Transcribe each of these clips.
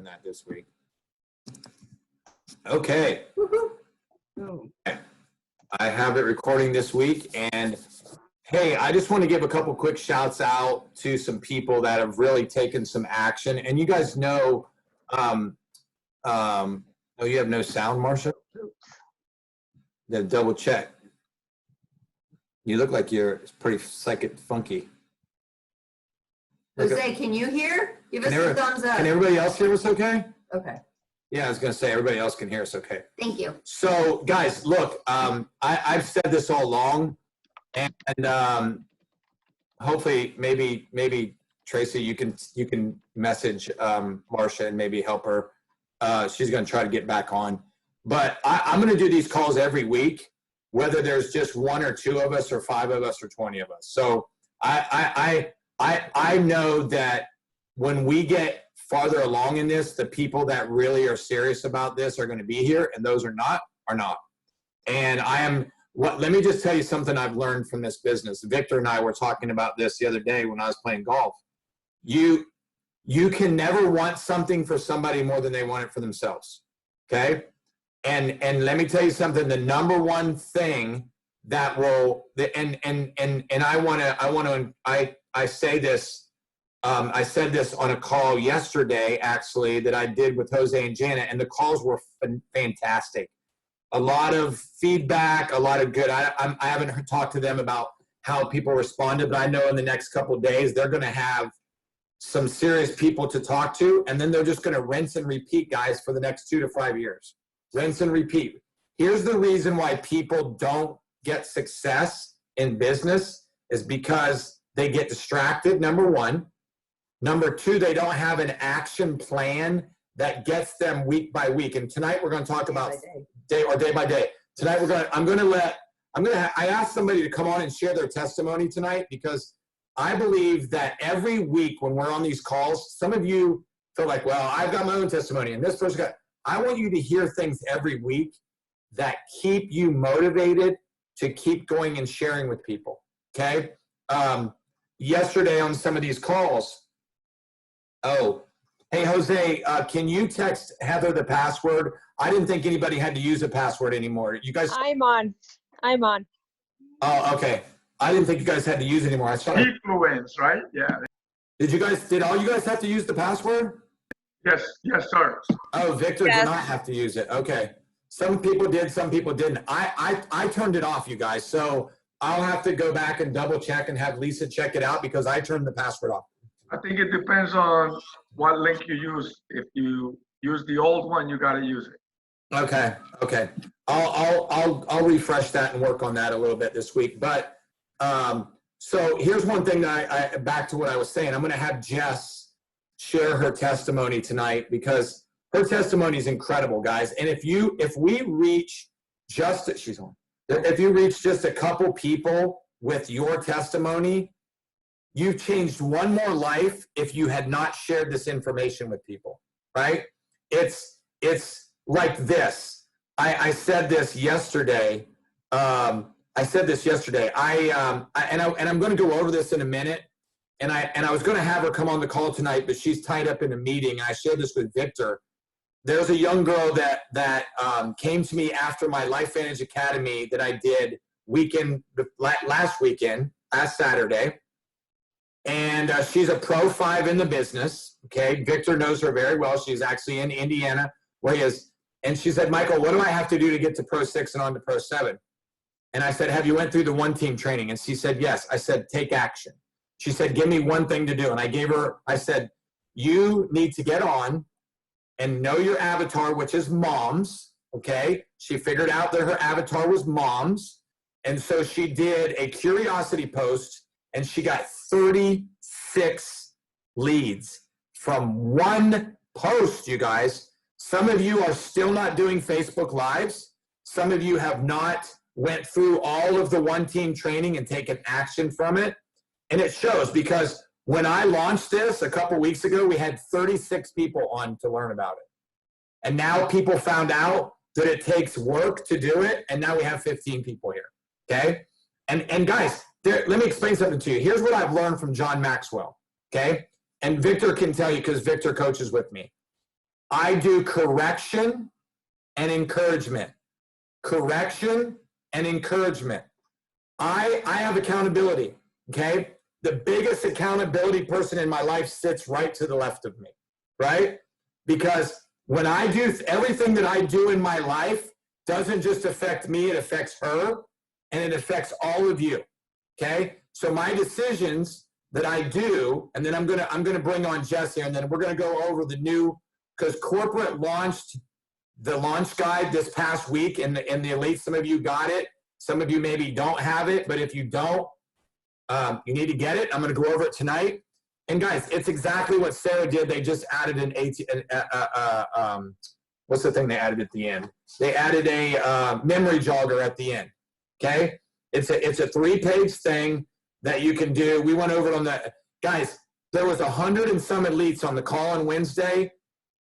that this week. Okay. I have it recording this week, and hey, I just want to give a couple quick shouts out to some people that have really taken some action. And you guys know, oh, you have no sound, Marsha? Then double check. You look like you're pretty psychic funky. Jose, can you hear? Give us a thumbs up. Can everybody else hear us okay? Okay. Yeah, I was going to say everybody else can hear us okay. Thank you. So, guys, look, I've said this all along, and hopefully, maybe Tracy, you can message Marsha and maybe help her. She's going to try to get back on, but I'm going to do these calls every week, whether there's just 1 or 2 of us, or 5 of us, or 20 of us. So I know that when we get farther along in this, the people that really are serious about this are going to be here, and those are not. And let me just tell you something I've learned from this business. Victor and I were talking about this the other day when I was playing golf. You can never want something for somebody more than they want it for themselves. Okay? And let me tell you something, the number one thing that will, and I say this, I said this on a call yesterday, actually, that I did with Jose and Janet, and the calls were fantastic. A lot of feedback, a lot of good. I haven't talked to them about how people responded, but I know in the next couple of days they're going to have some serious people to talk to, and then they're just going to rinse and repeat, guys, for the next 2 to 5 years. Rinse and repeat. Here's the reason why people don't get success in business is because they get distracted, number one. Number 2, they don't have an action plan that gets them week by week. And tonight we're going to talk about day by day. Tonight I asked somebody to come on and share their testimony tonight, because I believe that every week when we're on these calls, some of you feel like, well, I've got my own testimony and this person got, I want you to hear things every week that keep you motivated to keep going and sharing with people. Okay. Yesterday on some of these calls, oh, hey, Jose, can you text Heather the password? I didn't think anybody had to use a password anymore. You guys? I'm on. Oh, okay. I didn't think you guys had to use it anymore. I saw Influence, right? Yeah. Did all you guys have to use the password? Yes, sir. Oh, Victor did not have to use it. Okay. Some people did, some people didn't. I turned it off, you guys. So I'll have to go back and double check and have Lisa check it out, because I turned the password off. I think it depends on what link you use. If you use the old one, you got to use it. Okay. I'll refresh that and work on that a little bit this week. But so here's one thing that I back to what I was saying. I'm going to have Jess share her testimony tonight, because her testimony is incredible, guys. And if we reach just a couple people with your testimony, you've changed one more life if you had not shared this information with people, right? It's like this. I said this yesterday. And I'm going to go over this in a minute. And I was going to have her come on the call tonight, but she's tied up in a meeting. I shared this with Victor. There's a young girl that came to me after my LifeVantage Academy that I did last Saturday. And she's a Pro 5 in the business. Okay, Victor knows her very well. She's actually in Indiana, where he is. And she said, Michael, what do I have to do to get to Pro 6 and on to Pro 7? And I said, have you went through the one team training? And she said, yes. I said, take action. She said, give me one thing to do. And I said, you need to get on and know your avatar, which is moms. Okay. She figured out that her avatar was moms. And so she did a curiosity post, and she got 36 leads from one post, you guys. Some of you are still not doing Facebook Lives. Some of you have not went through all of the one team training and taken action from it. And it shows, because when I launched this a couple weeks ago, we had 36 people on to learn about it. And now people found out that it takes work to do it. And now we have 15 people here. Okay. And guys, let me explain something to you. Here's what I've learned from John Maxwell. Okay. And Victor can tell you, because Victor coaches with me. I do correction and encouragement. Correction and encouragement. I have accountability, okay? The biggest accountability person in my life sits right to the left of me, right? Because when I do everything that I do in my life doesn't just affect me, it affects her and it affects all of you, okay? So my decisions that I do, and then I'm gonna bring on Jess here, and then we're gonna go over the new, because corporate launched the launch guide this past week in the Elite. Some of you got it. Some of you maybe don't have it, but if you don't, you need to get it. I'm going to go over it tonight. And guys, it's exactly what Sarah did. They just added what's the thing they added at the end? They added a memory jogger at the end. Okay, it's a 3-page thing that you can do. We went over it on the guys. There was 100 and some elites on the call on Wednesday,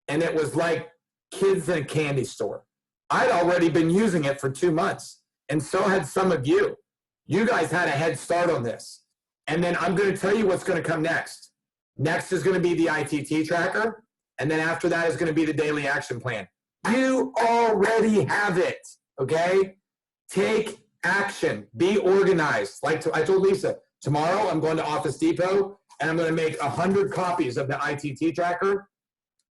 and it was like kids in a candy store. I'd already been using it for 2 months, and so had some of you. You guys had a head start on this. And then I'm going to tell you what's going to come next. Next is going to be the ITT tracker, and then after that is going to be the daily action plan. You already have it, okay? Take action. Be organized. Like I told Lisa, tomorrow I'm going to Office Depot, and I'm going to make 100 copies of the ITT tracker.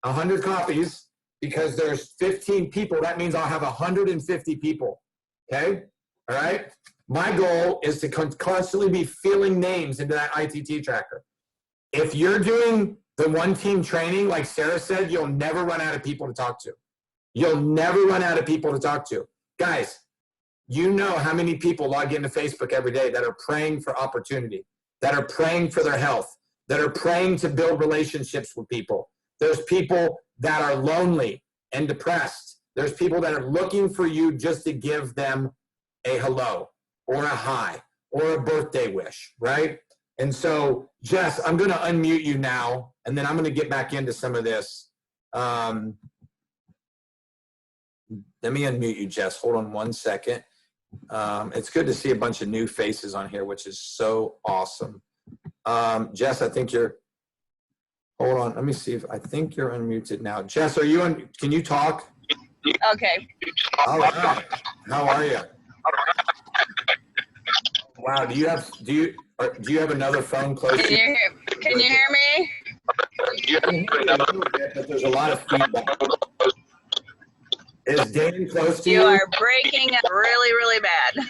100 copies, because there's 15 people. That means I'll have 150 people, okay? All right? My goal is to constantly be filling names into that ITT tracker. If you're doing the one-team training, like Sarah said, you'll never run out of people to talk to. You'll never run out of people to talk to. Guys, you know how many people log into Facebook every day that are praying for opportunity, that are praying for their health, that are praying to build relationships with people. There's people that are lonely and depressed. There's people that are looking for you just to give them a hello or a hi or a birthday wish, right? And so, Jess, I'm going to unmute you now, and then I'm going to get back into some of this. Let me unmute you, Jess. Hold on one second. It's good to see a bunch of new faces on here, which is so awesome. Jess, I think you're, hold on. Let me see if, I think you're unmuted now. Jess, are you on, can you talk? Okay. All right. How are you? Wow. Do you have another phone close to you? Can you hear me? But there's a lot of feedback. Is Dan close to you? You are breaking up really, really bad.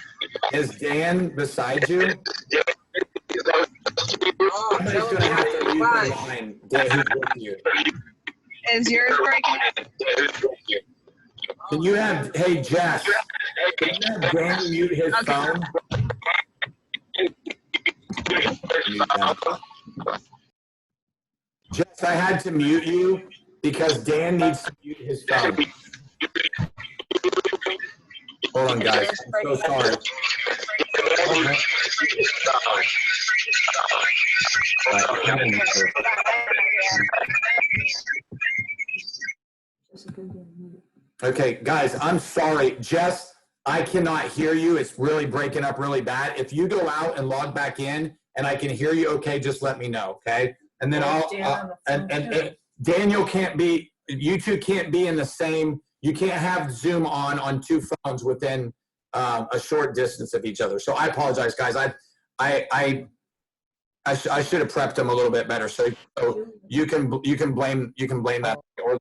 Is Dan beside you? Somebody's going to have to use the line. Dan, who's with you? Is yours breaking up? Can you have, hey, Jess, can you have Dan mute his phone? Jess, I had to mute you because Dan needs to mute his phone. Hold on, guys. I'm so sorry. Okay, guys, I'm sorry. Jess, I cannot hear you. It's really breaking up really bad. If you go out and log back in and I can hear you, okay, just let me know, okay? And then and Daniel can't be, you two can't be in the same, you can't have Zoom on 2 phones within a short distance of each other. So I apologize, guys. I should have prepped them a little bit better. So you can blame that,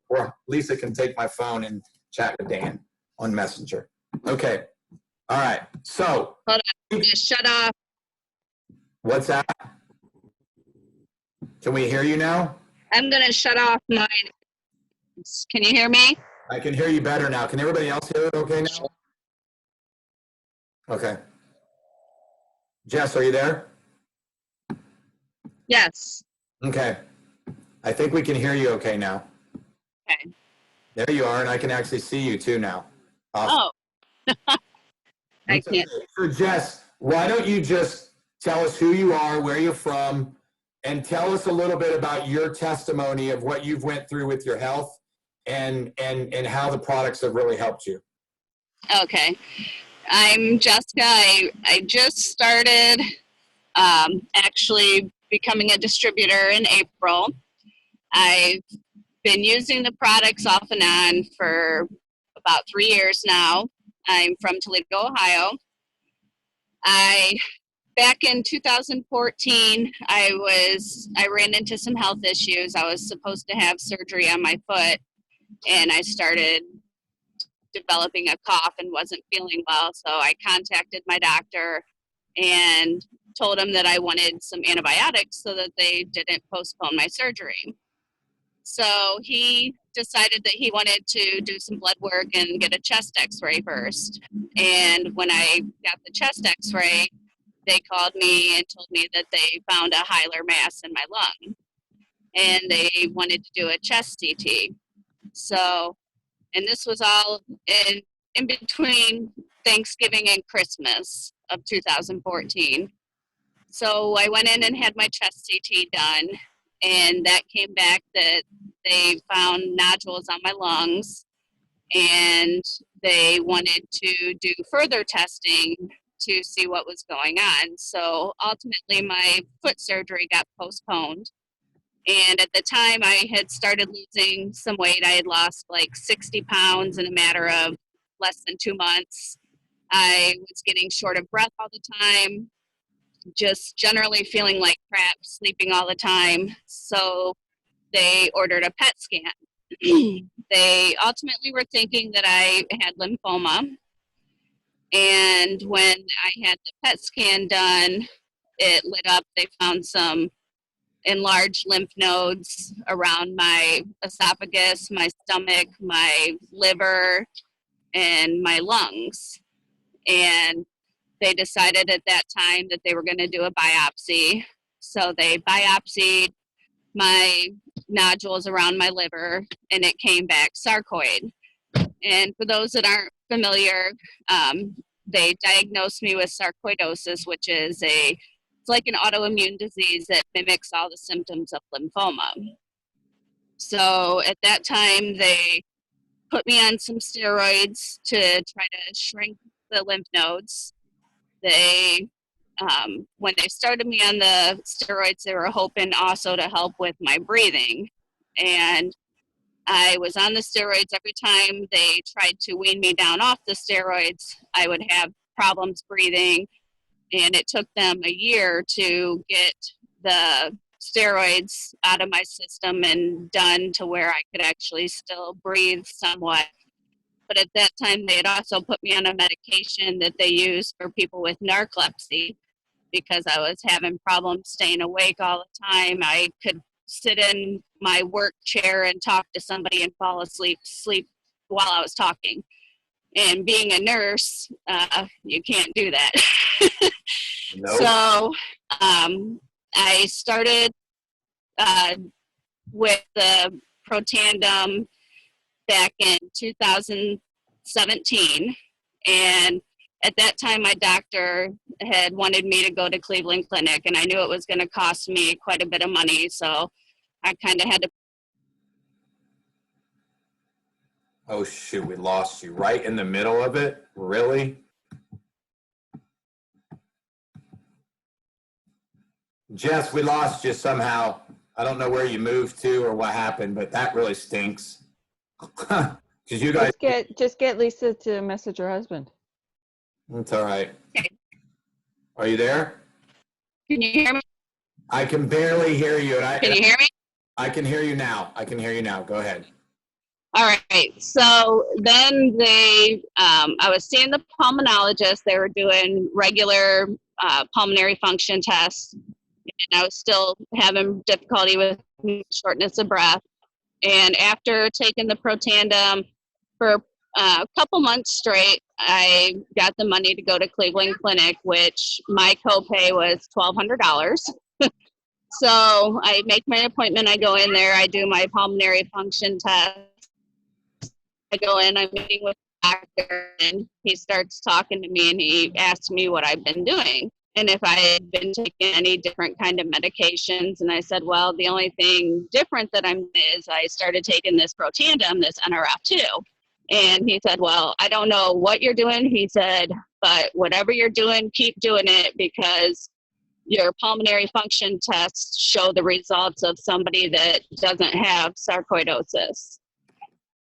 or Lisa can take my phone and chat with Dan on Messenger. Okay. All right. So Hold on. Just shut off. What's that? Can we hear you now? I'm going to shut off mine. Can you hear me? I can hear you better now. Can everybody else hear it okay now? Okay. Jess, are you there? Yes. Okay. I think we can hear you okay now. Okay. There you are, and I can actually see you too now. Awesome. Oh. I can't. So Jess, why don't you just tell us who you are, where you're from, and tell us a little bit about your testimony of what you've went through with your health and how the products have really helped you. Okay. I'm Jessica. I just started actually becoming a distributor in April. I've been using the products off and on for about 3 years now. I'm from Toledo, Ohio. Back in 2014, I ran into some health issues. I was supposed to have surgery on my foot, and I started developing a cough and wasn't feeling well. So I contacted my doctor and told him that I wanted some antibiotics so that they didn't postpone my surgery. So he decided that he wanted to do some blood work and get a chest x-ray first. And when I got the chest x-ray, they called me and told me that they found a hilar mass in my lung. And they wanted to do a chest CT. So, and this was all in between Thanksgiving and Christmas of 2014. So I went in and had my chest CT done, and that came back that they found nodules on my lungs, and they wanted to do further testing to see what was going on. So ultimately my foot surgery got postponed. And at the time I had started losing some weight. I had lost like 60 pounds in a matter of less than 2 months. I was getting short of breath all the time, just generally feeling like crap, sleeping all the time. So they ordered a PET scan. They ultimately were thinking that I had lymphoma. And when I had the PET scan done, it lit up. They found some enlarged lymph nodes around my esophagus, my stomach, my liver, and my lungs. And they decided at that time that they were going to do a biopsy. So they biopsied my nodules around my liver, and it came back sarcoid. And for those that aren't familiar, they diagnosed me with sarcoidosis, which is it's like an autoimmune disease that mimics all the symptoms of lymphoma. So at that time, they put me on some steroids to try to shrink the lymph nodes. They, when they started me on the steroids, they were hoping also to help with my breathing. And I was on the steroids. Every time they tried to wean me down off the steroids, I would have problems breathing. And it took them a year to get the steroids out of my system and done to where I could actually still breathe somewhat. But at that time, they had also put me on a medication that they use for people with narcolepsy because I was having problems staying awake all the time. I could sit in my work chair and talk to somebody and fall asleep while I was talking. And being a nurse, you can't do that. Nope. So I started with the Protandim back in 2017. And at that time, my doctor had wanted me to go to Cleveland Clinic, and I knew it was going to cost me quite a bit of money. So I kind of had to. Oh, shoot, we lost you right in the middle of it? Really? Jess, we lost you somehow. I don't know where you moved to or what happened, but that really stinks. Because you guys. Just get Lisa to message her husband. It's all right. Okay. Are you there? Can you hear me? I can barely hear you. Can you hear me? I can hear you now. I can hear you now. Go ahead. All right. So then I was seeing the pulmonologist. They were doing regular pulmonary function tests. And I was still having difficulty with shortness of breath. And after taking the Protandim for a couple months straight, I got the money to go to Cleveland Clinic, which my copay was $1,200. So I make my appointment. I go in there. I do my pulmonary function test. I go in. I'm meeting with the doctor, and he starts talking to me, and he asks me what I've been doing and if I had been taking any different kind of medications. And I said, well, the only thing different that I'm is I started taking this Protandim, this NRF2. And he said, well, I don't know what you're doing. He said, but whatever you're doing, keep doing it, because your pulmonary function tests show the results of somebody that doesn't have sarcoidosis.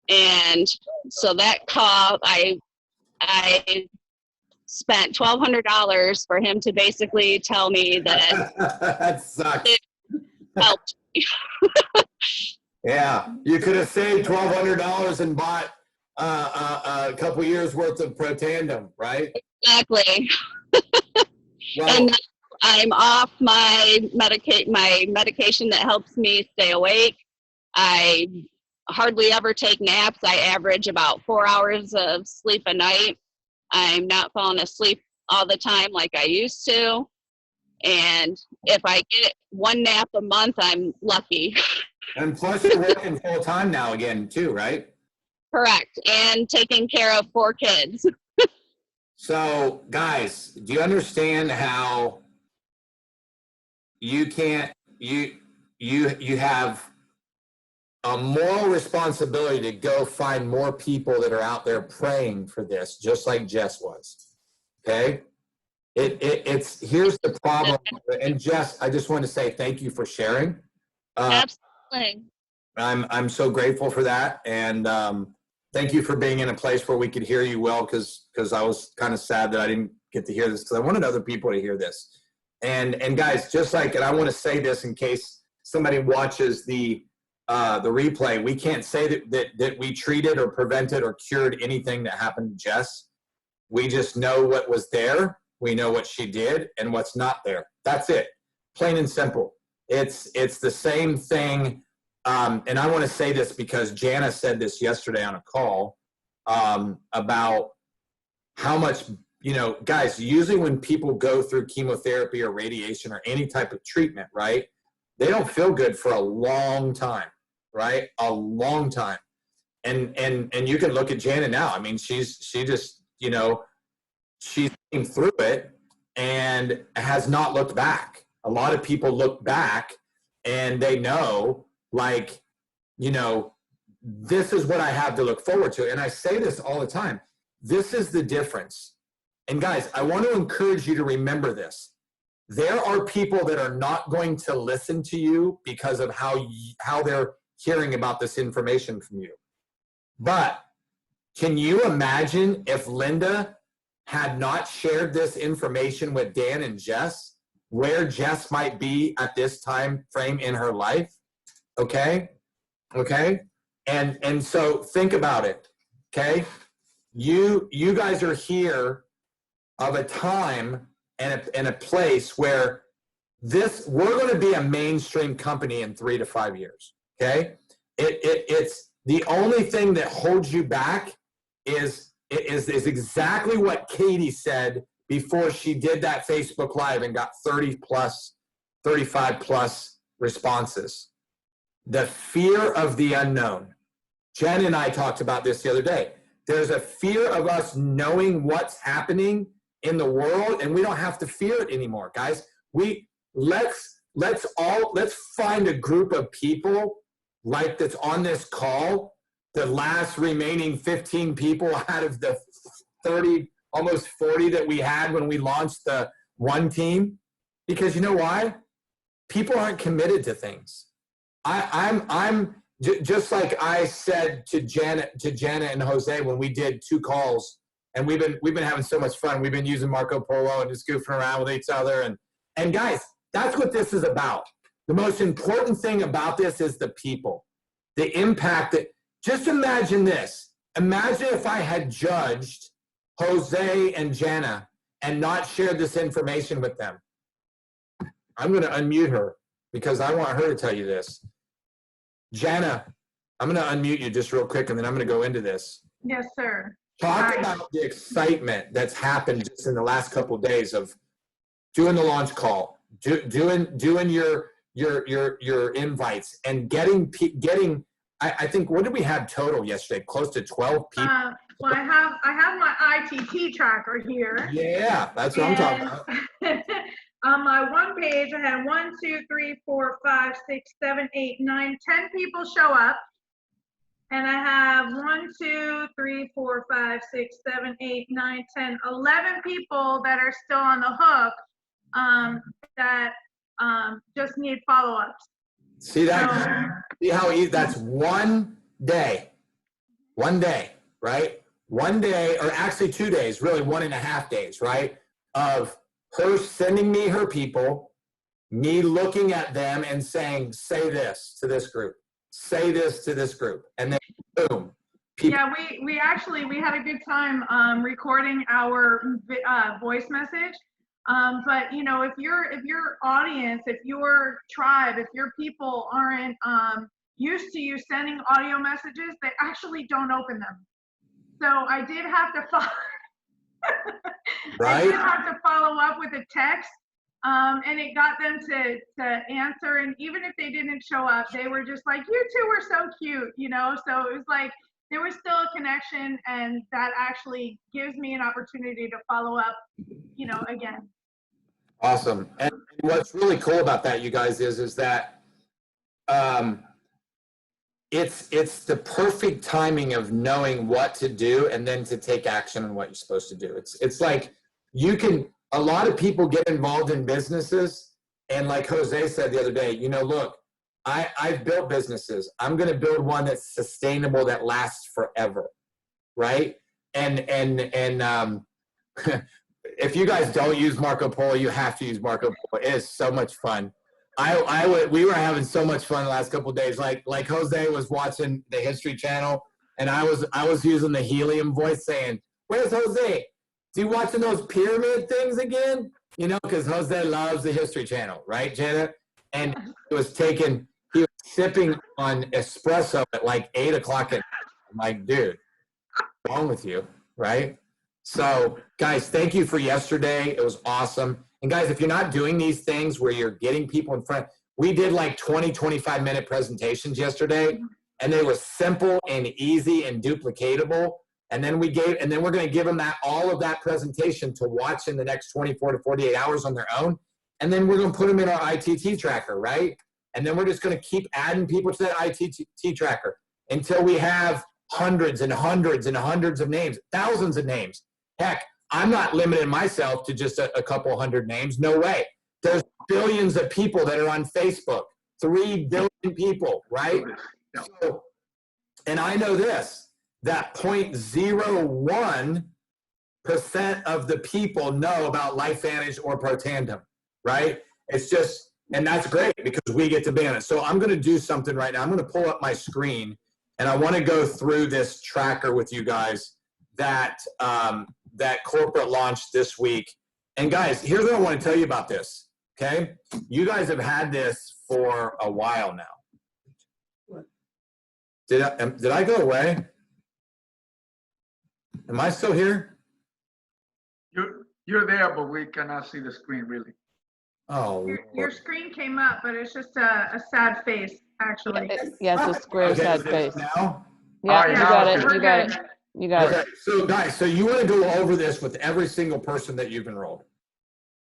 And so that call, I spent $1,200 for him to basically tell me that That sucks. it helped. Yeah, you could have saved $1,200 and bought a couple years worth of Protandim, right? Exactly. Well, And I'm off my medication that helps me stay awake. I hardly ever take naps. I average about 4 hours of sleep a night. I'm not falling asleep all the time like I used to. And if I get one nap a month, I'm lucky. and plus you're working full time now again too, right? Correct. And taking care of 4 kids. So, guys, do you understand how you can't you have a moral responsibility to go find more people that are out there praying for this, just like Jess was. Okay? It's here's the problem. And Jess, I just want to say thank you for sharing. Absolutely. I'm so grateful for that, and thank you for being in a place where we could hear you well, because I was kind of sad that I didn't get to hear this, because I wanted other people to hear this. And guys, just like, and I want to say this in case somebody watches the replay, we can't say that we treated or prevented or cured anything that happened to Jess. We just know what was there. We know what she did and what's not there. That's it. Plain and simple. It's the same thing. And I want to say this because Jana said this yesterday on a call about how much, guys, usually when people go through chemotherapy or radiation or any type of treatment, right, they don't feel good for a long time, right? A long time. And you can look at Jana now. I mean, she just, she's been through it and has not looked back. A lot of people look back and they know, like, this is what I have to look forward to. And I say this all the time. This is the difference. And guys, I want to encourage you to remember this. There are people that are not going to listen to you because of how they're hearing about this information from you. But can you imagine if Linda had not shared this information with Dan and Jess, where Jess might be at this time frame in her life? Okay? And so think about it, okay? You guys are here of a time and a place where we're going to be a mainstream company in 3 to 5 years, okay? It's the only thing that holds you back is exactly what Katie said before she did that Facebook Live and got 30 plus, 35 plus responses. The fear of the unknown. Jen and I talked about this the other day. There's a fear of us knowing what's happening in the world, and we don't have to fear it anymore, guys. Let's find a group of people like that's on this call, the last remaining 15 people out of the 30, almost 40 that we had when we launched the one team. Because you know why? People aren't committed to things. I'm just like I said to Jana and Jose when we did 2 calls, and we've been having so much fun. We've been using Marco Polo and just goofing around with each other. And guys, that's what this is about. The most important thing about this is the people, the impact that. Just imagine this. Imagine if I had judged Jose and Jana and not shared this information with them. I'm going to unmute her because I want her to tell you this. Jana, I'm going to unmute you just real quick, and then I'm going to go into this. Yes, sir. Talk about the excitement that's happened just in the last couple of days of doing the launch call, doing your invites, and getting. I think, what did we have total yesterday? Close to 12 people. Well, I have my ITT tracker here. Yeah, that's what I'm talking about. On my one page, I had 1, 2, 3, 4, 5, 6, 7, 8, 9, 10 people show up. And I have 1, 2, 3, 4, 5, 6, 7, 8, 9, 10, 11 people that are still on the hook that just need follow-ups. See that? See how easy, that's one day, right? One day, or actually 2 days, really 1.5 days, right? Of her sending me her people, me looking at them and saying, say this to this group, say this to this group, and then boom. People. Yeah, we had a good time recording our voice message. But you know, if your audience, if your tribe, if your people aren't used to you sending audio messages, they actually don't open them. So I did have to follow. Right? I did have to follow up with a text, and it got them to answer. And even if they didn't show up, they were just like, "You two were so cute," you know. So it was like there was still a connection, and that actually gives me an opportunity to follow up, you know, again. Awesome. And what's really cool about that, you guys, is that it's the perfect timing of knowing what to do and then to take action on what you're supposed to do. It's like a lot of people get involved in businesses, and like Jose said the other day, you know, look, I've built businesses. I'm going to build one that's sustainable, that lasts forever, right? And if you guys don't use Marco Polo, you have to use Marco Polo. It is so much fun. We were having so much fun the last couple of days. Like Jose was watching the History Channel, and I was using the helium voice saying, "Where's Jose? Is he watching those pyramid things again?" You know, because Jose loves the History Channel, right, Janet? And he was sipping on espresso at like 8 o'clock at night. I'm like, dude, what's wrong with you, right? So, guys, thank you for yesterday. It was awesome. And, guys, if you're not doing these things where you're getting people in front, we did like 20, 25-minute presentations yesterday, and they were simple and easy and duplicatable. And then we're going to give them all of that presentation to watch in the next 24 to 48 hours on their own. And then we're going to put them in our ITT tracker, right? And then we're just going to keep adding people to that ITT tracker until we have hundreds and hundreds and hundreds of names, thousands of names. Heck, I'm not limiting myself to just a couple hundred names. No way. There's billions of people that are on Facebook, 3 billion people, right? So, and I know this, that 0.01% of the people know about LifeVantage or Protandim, right? It's just, and that's great because we get to be on it. So I'm going to do something right now. I'm going to pull up my screen, and I want to go through this tracker with you guys that corporate launched this week. And guys, here's what I want to tell you about this, okay? You guys have had this for a while now. Did I go away? Am I still here? You're there, but we cannot see the screen really. Oh, your screen came up, but it's just a sad face, actually. Yeah, it's a square sad face. Now? Yeah, you got now it. You got it. You got Okay, it. so guys, so you want to go over this with every single person that you've enrolled.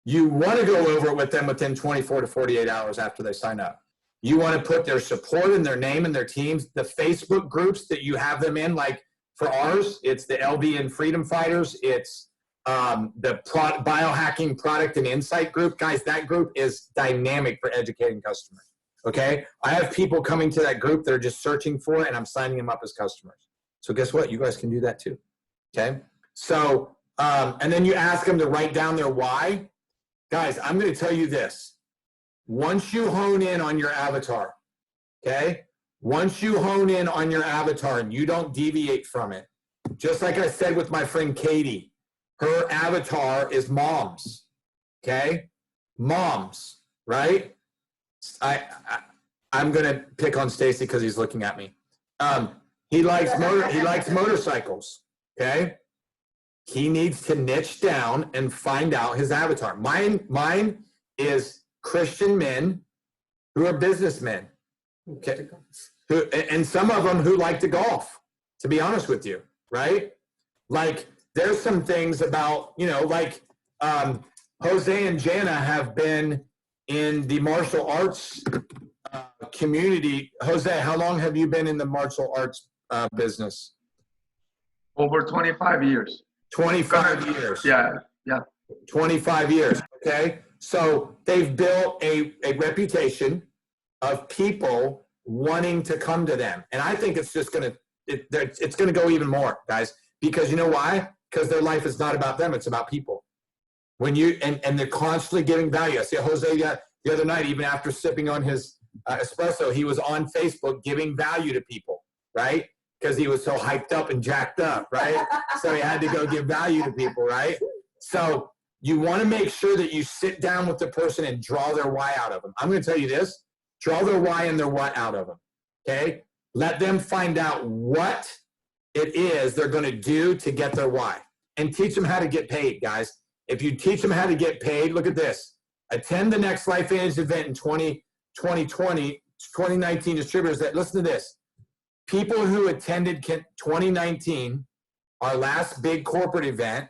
You want to go over it with them within 24 to 48 hours after they sign up. You want to put their support and their name and their teams, the Facebook groups that you have them in, like for ours, it's the LV and Freedom Fighters. It's the Biohacking Product and Insight group. Guys, that group is dynamic for educating customers, okay? I have people coming to that group that are just searching for it, and I'm signing them up as customers. So guess what? You guys can do that too, okay? So, and then you ask them to write down their why. Guys, I'm going to tell you this. Once you hone in on your avatar, okay? Once you hone in on your avatar and you don't deviate from it, just like I said with my friend Katie, her avatar is moms, okay? Moms, right? I'm going to pick on Stacy because he's looking at me. He likes motorcycles, okay? He needs to niche down and find out his avatar. Mine is Christian men who are businessmen, okay? And some of them who like to golf, to be honest with you, right? Like, there's some things about, you know, like Jose and Jana have been in the martial arts community. Jose, how long have you been in the martial arts business? Over 25 years. 25 years. Yeah. 25 years, okay? So they've built a reputation of people wanting to come to them. And I think it's just it's going to go even more, guys, because you know why? Because their life is not about them. It's about people. When you, and they're constantly giving value. I see Jose the other night, even after sipping on his espresso, he was on Facebook giving value to people, right? Because he was so hyped up and jacked up, right? So he had to go give value to people, right? So you want to make sure that you sit down with the person and draw their why out of them. I'm going to tell you this, draw their why and their what out of them, okay? Let them find out what it is they're going to do to get their why, and teach them how to get paid, guys. If you teach them how to get paid, look at this. Attend the next LifeVantage event in 2019 distributors that, listen to this. People who attended 2019, our last big corporate event,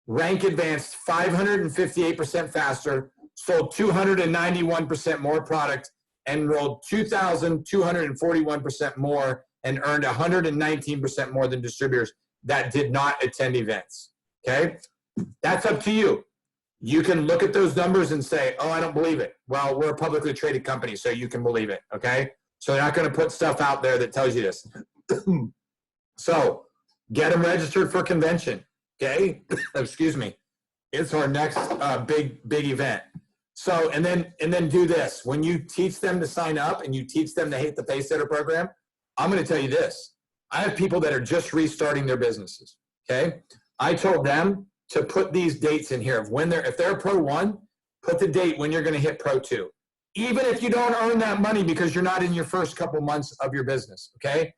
rank advanced 558% faster, sold 291% more product, enrolled 2,241% more, and earned 119% more than distributors that did not attend events, okay? That's up to you. You can look at those numbers and say, oh, I don't believe it. Well, we're a publicly traded company, so you can believe it, okay? So they're not going to put stuff out there that tells you this. So get them registered for convention, okay? Excuse me. It's our next big event. So, and then do this. When you teach them to sign up and you teach them to hate the Pacesetter program, I'm going to tell you this. I have people that are just restarting their businesses, okay? I told them to put these dates in here of when if they're a Pro 1, put the date when you're going to hit Pro 2. Even if you don't earn that money because you're not in your first couple months of your business, okay?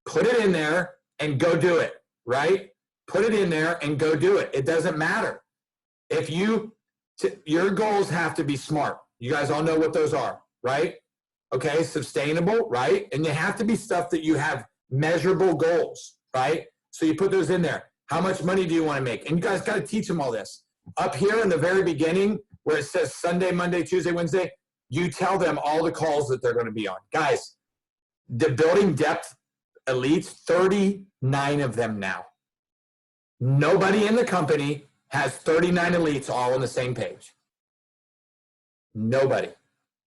Put it in there and go do it, right? Put it in there and go do it. It doesn't matter. If your goals have to be SMART. You guys all know what those are, right? Okay, sustainable, right? And they have to be stuff that you have measurable goals, right? So you put those in there. How much money do you want to make? And you guys got to teach them all this. Up here in the very beginning, where it says Sunday, Monday, Tuesday, Wednesday, you tell them all the calls that they're going to be on. Guys, the Building Depth Elites, 39 of them now. Nobody in the company has 39 elites all on the same page. Nobody,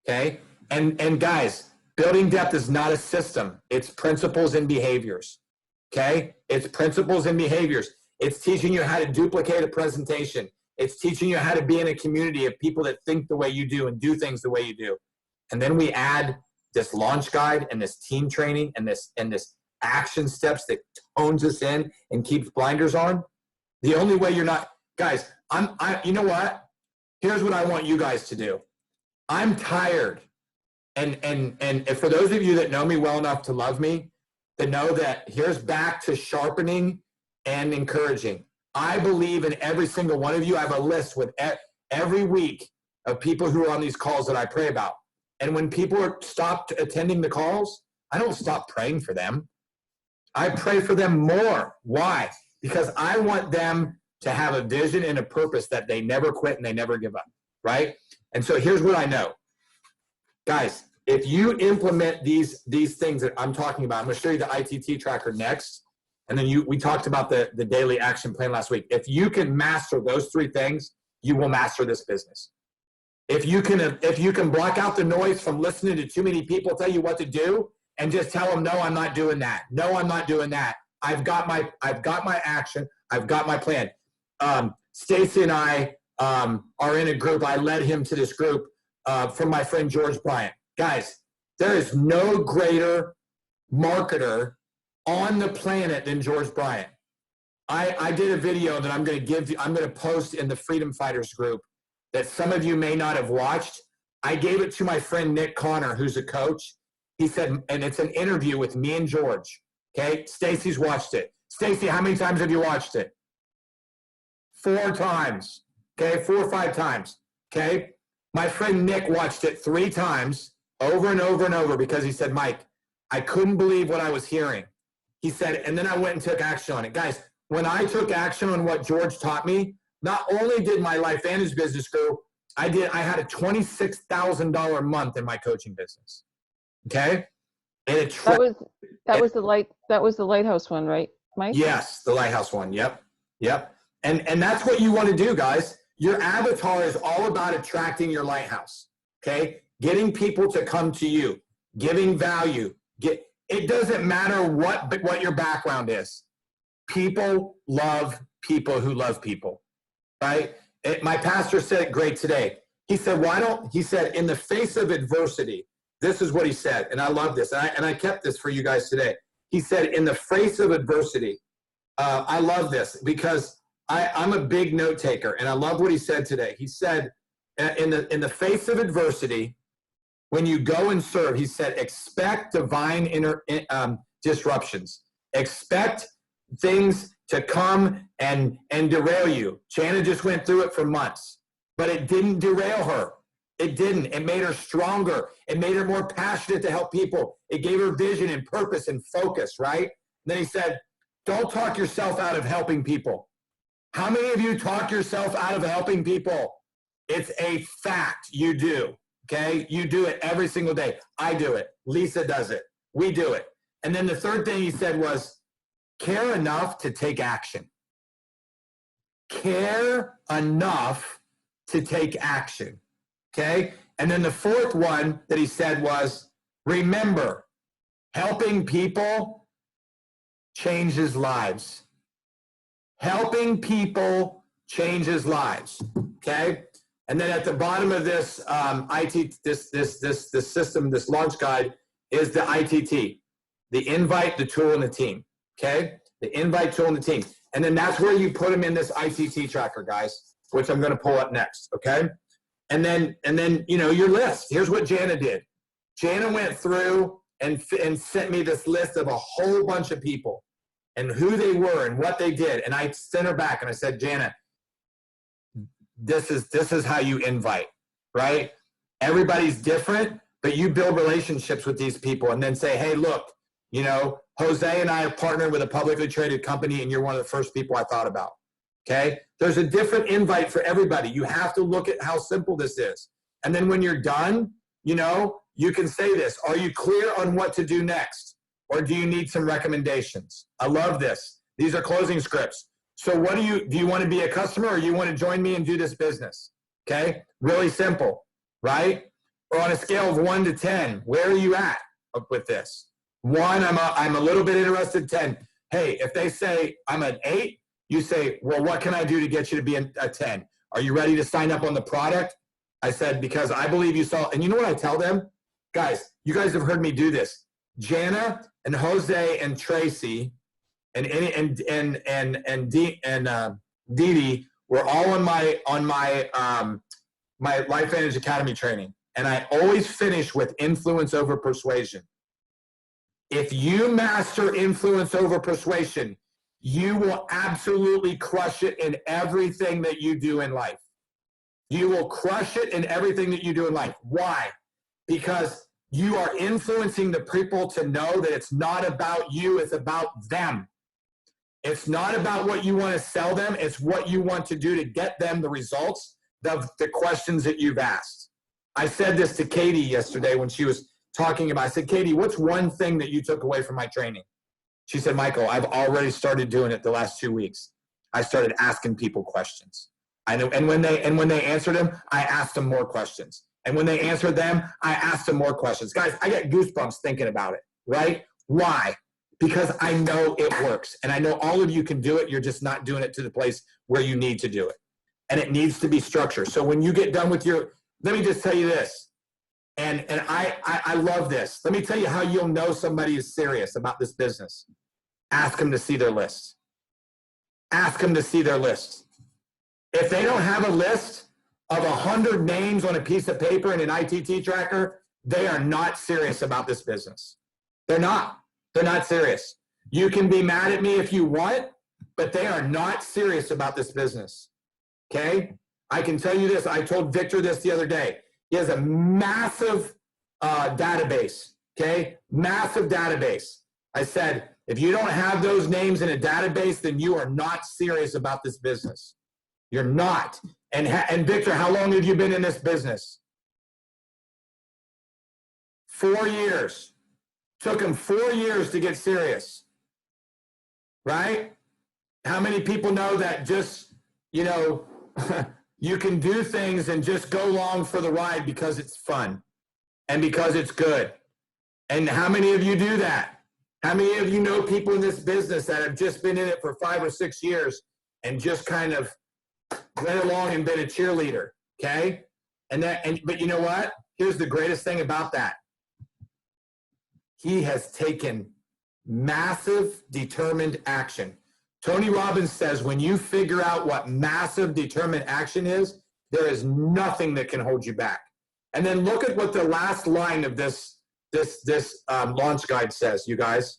okay? And guys, Building Depth is not a system. It's principles and behaviors, okay? It's principles and behaviors. It's teaching you how to duplicate a presentation. It's teaching you how to be in a community of people that think the way you do and do things the way you do. And then we add this launch guide and this team training and this action steps that tones us in and keeps blinders on. The only way you're not, guys, you know what? Here's what I want you guys to do. I'm tired. And for those of you that know me well enough to love me, to know that here's back to sharpening and encouraging. I believe in every single one of you. I have a list with every week of people who are on these calls that I pray about. And when people are stopped attending the calls, I don't stop praying for them. I pray for them more. Why? Because I want them to have a vision and a purpose that they never quit and they never give up, right? And so here's what I know. Guys, if you implement these things that I'm talking about, I'm going to show you the ITT tracker next. And then we talked about the daily action plan last week. If you can master those three things, you will master this business. If you can block out the noise from listening to too many people tell you what to do and just tell them, no, I'm not doing that. No, I'm not doing that. I've got my action. I've got my plan. Stacy and I are in a group. I led him to this group from my friend George Bryant. Guys, there is no greater marketer on the planet than George Bryant. I did a video that I'm going to post in the Freedom Fighters group that some of you may not have watched. I gave it to my friend Nick Connor, who's a coach. He said, and it's an interview with me and George. Okay, Stacy's watched it. Stacy, how many times have you watched it? 4 times. Okay, 4 or 5 times. Okay, my friend Nick watched it 3 times, over and over and over, because he said, Mike, I couldn't believe what I was hearing. He said, and then I went and took action on it. Guys, when I took action on what George taught me, not only did my LifeVantage business grow, I had a $26,000 month in my coaching business. Okay? And it that was the Lighthouse one, right, Mike? Yes, the Lighthouse one. Yep. And that's what you want to do, guys. your avatar is all about attracting your lighthouse, okay? Getting people to come to you, giving value. It doesn't matter what your background is. People love people who love people, right? My pastor said it great today. He said, he said, in the face of adversity, this is what he said, and I love this, and I kept this for you guys today. He said, in the face of adversity, I love this because I'm a big note taker, and I love what he said today. He said, in the face of adversity, when you go and serve, he said, expect divine disruptions. Expect things to come and derail you. Jana just went through it for months, but it didn't derail her. It didn't. It made her stronger. It made her more passionate to help people. It gave her vision and purpose and focus, right? And then he said, don't talk yourself out of helping people. How many of you talk yourself out of helping people? It's a fact. You do. Okay? You do it every single day. I do it. Lisa does it. We do it. And then the third thing he said was, care enough to take action. Care enough to take action. Okay? And then the fourth one that he said was, remember, helping people changes lives. Helping people changes lives. Okay? And then at the bottom of this this system, this launch guide, is the ITT, the invite, the tool, and the team. Okay, the invite, tool, and the team, and then that's where you put them in this ITT tracker, guys, which I'm going to pull up next. Okay, and then your list. Here's what Jana did. Jana went through and sent me this list of a whole bunch of people and who they were and what they did, and I sent her back and I said, Jana, this is how you invite, right? Everybody's different, but you build relationships with these people and then say, hey, look, Jose and I have partnered with a publicly traded company and you're one of the first people I thought about, okay? There's a different invite for everybody. You have to look at how simple this is. And then when you're done, you can say this, are you clear on what to do next? Or do you need some recommendations? I love this. These are closing scripts. So do you want to be a customer or you want to join me and do this business? Okay, really simple, right? Or on a scale of 1 to 10, where are you at with this? 1, I'm a little bit interested. 10, hey, if they say I'm an 8, you say, well, what can I do to get you to be a 10? Are you ready to sign up on the product? I said, because I believe you saw, and you know what I tell them? Guys, you guys have heard me do this. Jana and Jose and Tracy and Dee were all on my Life Vantage Academy training, and I always finish with influence over persuasion. If you master influence over persuasion, you will absolutely crush it in everything that you do in life. You will crush it in everything that you do in life. Why? Because you are influencing the people to know that it's not about you, it's about them. It's not about what you want to sell them, it's what you want to do to get them the results of the questions that you've asked. I said this to Katie yesterday when she was talking about, I said, Katie, what's one thing that you took away from my training? She said, Michael, I've already started doing it the last 2 weeks. I started asking people questions. I know, and when they answered them, I asked them more questions. And when they answered them, I asked them more questions. Guys, I get goosebumps thinking about it, right? Why? Because I know it works. And I know all of you can do it. You're just not doing it to the place where you need to do it. And it needs to be structured. So when you get done with let me just tell you this. And I love this. Let me tell you how you'll know somebody is serious about this business. Ask them to see their list. Ask them to see their list. If they don't have a list of 100 names on a piece of paper in an ITT tracker, they are not serious about this business. They're not. They're not serious. You can be mad at me if you want, but they are not serious about this business. Okay? I can tell you this. I told Victor this the other day. He has a massive database. Okay? Massive database. I said, if you don't have those names in a database, then you are not serious about this business. You're not. And Victor, how long have you been in this business? 4 years. Took him 4 years to get serious. Right? How many people know that just, You can do things and just go along for the ride because it's fun and because it's good. And how many of you do that? How many of you know people in this business that have just been in it for 5 or 6 years and just kind of went along and been a cheerleader? Okay. But you know what? Here's the greatest thing about that. He has taken massive determined action. Tony Robbins says when you figure out what massive determined action is, there is nothing that can hold you back. And then look at what the last line of this launch guide says, you guys.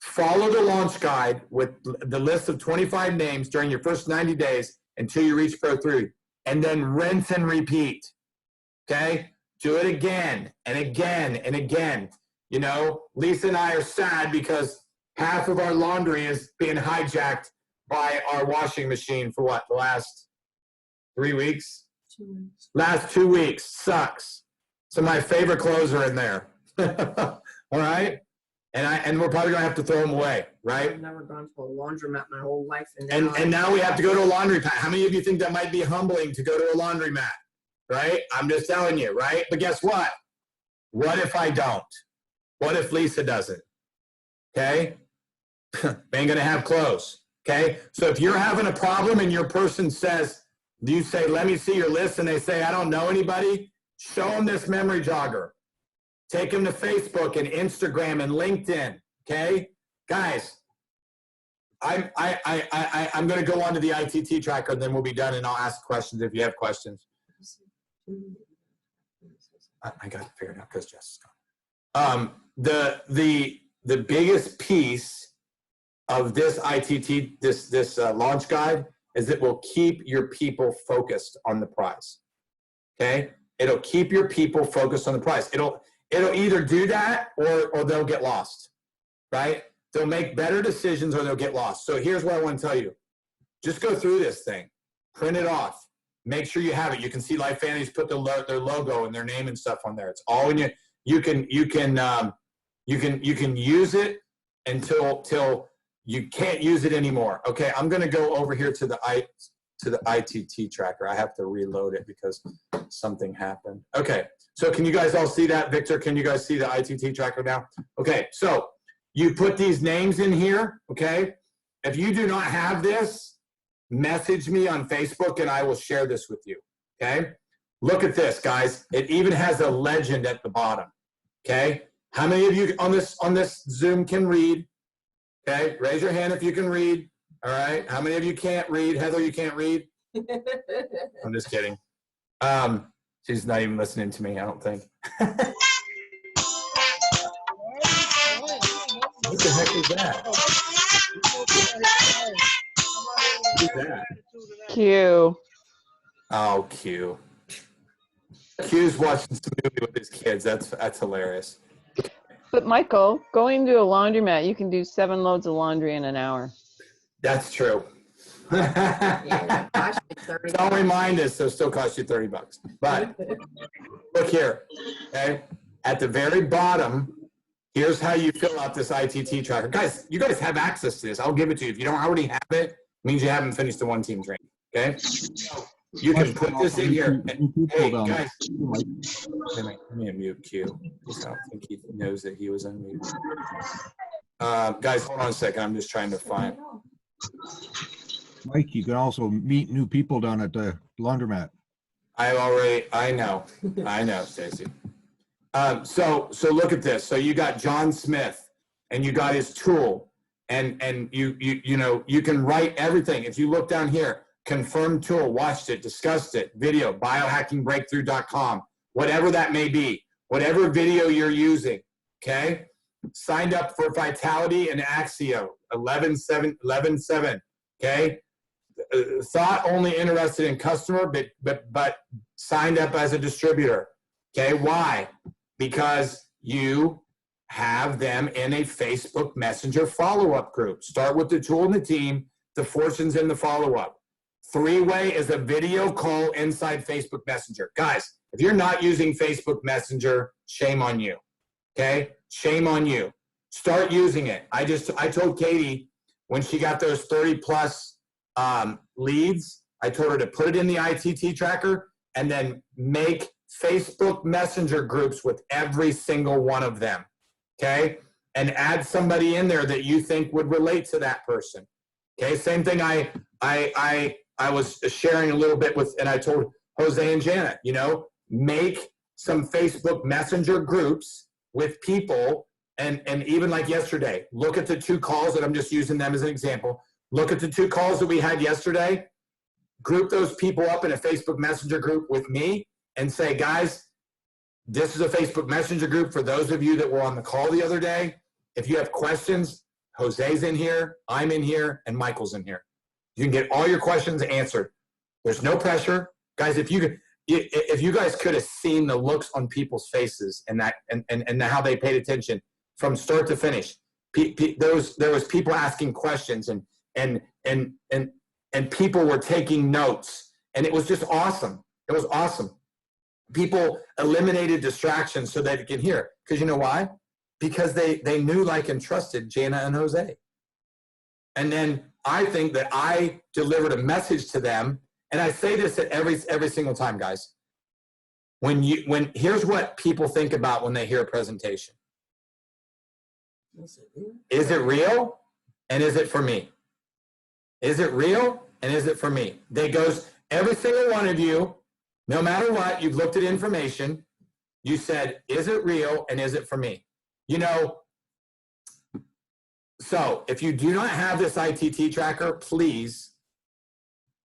Follow the launch guide with the list of 25 names during your first 90 days until you reach Pro 3, and then rinse and repeat. Okay? Do it again and again and again. You know, Lisa and I are sad because half of our laundry is being hijacked by our washing machine for what, the last 3 weeks? 2 weeks. Last 2 weeks. Sucks. So my favorite clothes are in there. All right? And we're probably going to have to throw them away, right? I've never gone to a laundromat my whole life. And now we have to go to a laundry mat. How many of you think that might be humbling to go to a laundromat? Right? I'm just telling you, right? But guess what? What if I don't? What if Lisa doesn't? Okay? Ain't going to have clothes. Okay? So if you're having a problem and your person says, do you say, let me see your list, and they say, I don't know anybody, show them this memory jogger. Take them to Facebook and Instagram and LinkedIn. Okay? Guys, I'm going to go on to the ITT tracker, and then we'll be done, and I'll ask questions if you have questions. I got it figured out because Jess is gone. The biggest piece of this ITT, this launch guide, is it will keep your people focused on the prize. Okay? It'll keep your people focused on the prize. It'll either do that or they'll get lost, right? They'll make better decisions or they'll get lost. So here's what I want to tell you. Just go through this thing. Print it off. Make sure you have it. You can see Life Vanity's put their logo and their name and stuff on there. It's all in you. You can use it until you can't use it anymore. Okay, I'm going to go over here to the ITT tracker. I have to reload it because something happened. Okay, so can you guys all see that? Victor, can you guys see the ITT tracker now? Okay, so you put these names in here, okay? If you do not have this, message me on Facebook and I will share this with you, okay? Look at this, guys. It even has a legend at the bottom, okay? How many of you on this Zoom can read? Okay, raise your hand if you can read. All right, how many of you can't read? Heather, you can't read? I'm just kidding. She's not even listening to me, I don't think. What the heck is that? What is that? Q. Oh, Q. Q's watching some movie with his kids. That's hilarious. But Michael, going to a laundromat, you can do 7 loads of laundry in an hour. That's true. Yeah, gosh, it's 30 Don't remind us, so it still costs you $30. But look here, okay? At the very bottom, here's how you fill out this ITT tracker. Guys, you guys have access to this. I'll give it to you. If you don't already have it, it means you haven't finished the one-team training, okay? So you can put this in here. Hey, guys. Let me mute Q. I don't think he knows that he was unmuted. Guys, hold on a second. I'm just trying to find. Mike, you can also meet new people down at the laundromat. I know, Stacy. So look at this. So you got John Smith, and you got his tool, and you can write everything. If you look down here, confirmed tool, watched it, discussed it, video, biohackingbreakthrough.com, whatever that may be, whatever video you're using, okay? Signed up for Vitality and Axio, 11.7, okay? Thought only interested in customer, but signed up as a distributor, okay? Why? Because you have them in a Facebook Messenger follow-up group. Start with the tool and the team, the fortunes in the follow-up. 3-way is a video call inside Facebook Messenger. Guys, if you're not using Facebook Messenger, shame on you, okay? Shame on you. Start using it. I told Katie when she got those 30 plus leads, I told her to put it in the ITT tracker and then make Facebook Messenger groups with every single one of them. Okay? And add somebody in there that you think would relate to that person. Okay? Same thing I was sharing a little bit with, and I told Jose and Janet, you know, make some Facebook Messenger groups with people. And even like yesterday, look at the 2 calls that I'm just using them as an example. Look at the 2 calls that we had yesterday. Group those people up in a Facebook Messenger group with me and say, guys, this is a Facebook Messenger group for those of you that were on the call the other day. If you have questions, Jose's in here, I'm in here, and Michael's in here. You can get all your questions answered. There's no pressure. Guys, if you guys could have seen the looks on people's faces and that and how they paid attention from start to finish. There was people asking questions and people were taking notes, and it was just awesome. It was awesome. People eliminated distractions so that they could hear. Because you know why? Because they knew, like, and trusted Jana and Jose. And then I think that I delivered a message to them, and I say this at every single time, guys. Here's what people think about when they hear a presentation. Is it real? And is it for me? Is it real? And is it for me? They goes, every single one of you, no matter what, you've looked at information, you said, is it real? And is it for me? You know, so if you do not have this ITT tracker, please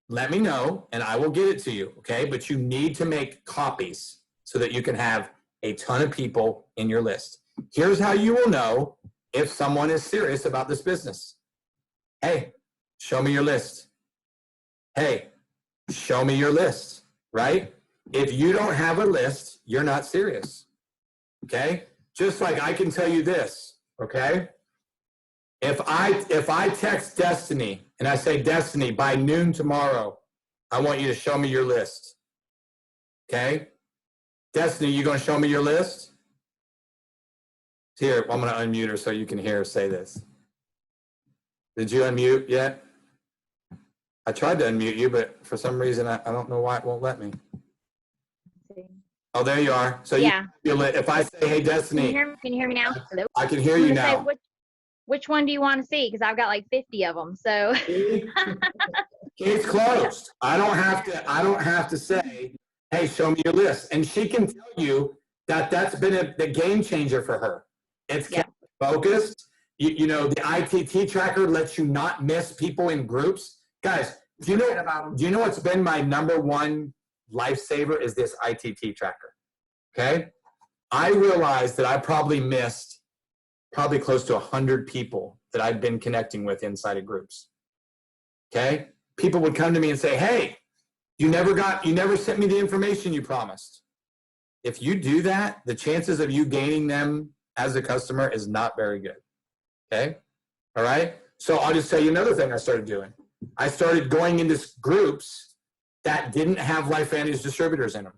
let me know and I will get it to you, okay? But you need to make copies so that you can have a ton of people in your list. Here's how you will know if someone is serious about this business. Hey, show me your list. Hey, show me your list, right? If you don't have a list, you're not serious, okay? Just like I can tell you this, okay? If I text Destiny and I say, Destiny, by noon tomorrow, I want you to show me your list, okay? Destiny, you gonna show me your list? Here, I'm gonna unmute her so you can hear her say this. Did you unmute yet? I tried to unmute you, but for some reason, I don't know why it won't let me. Oh, there you are. So yeah. If I say, hey, Destiny. Can you hear me now? Hello? I can hear you now. Which one do you want to see? Because I've got like 50 of them. So It's closed. I don't have to say, hey, show me your list. And she can tell you that that's been the game changer for her. It's kept focused. You know, the ITT tracker lets you not miss people in groups. Guys, do you know what's been my #1 lifesaver is this ITT tracker, okay? I realized that I probably missed close to 100 people that I've been connecting with inside of groups, okay? People would come to me and say, hey, you never sent me the information you promised. If you do that, the chances of you gaining them as a customer is not very good, okay? All right? So I'll just tell you another thing I started doing. I started going into groups that didn't have LifeVantage distributors in them,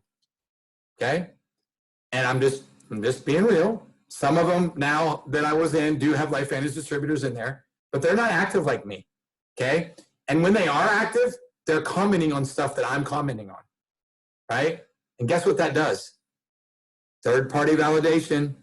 okay? And I'm just being real. Some of them now that I was in do have LifeVantage distributors in there, but they're not active like me, okay? And when they are active, they're commenting on stuff that I'm commenting on, right? And guess what that does? Third-party validation,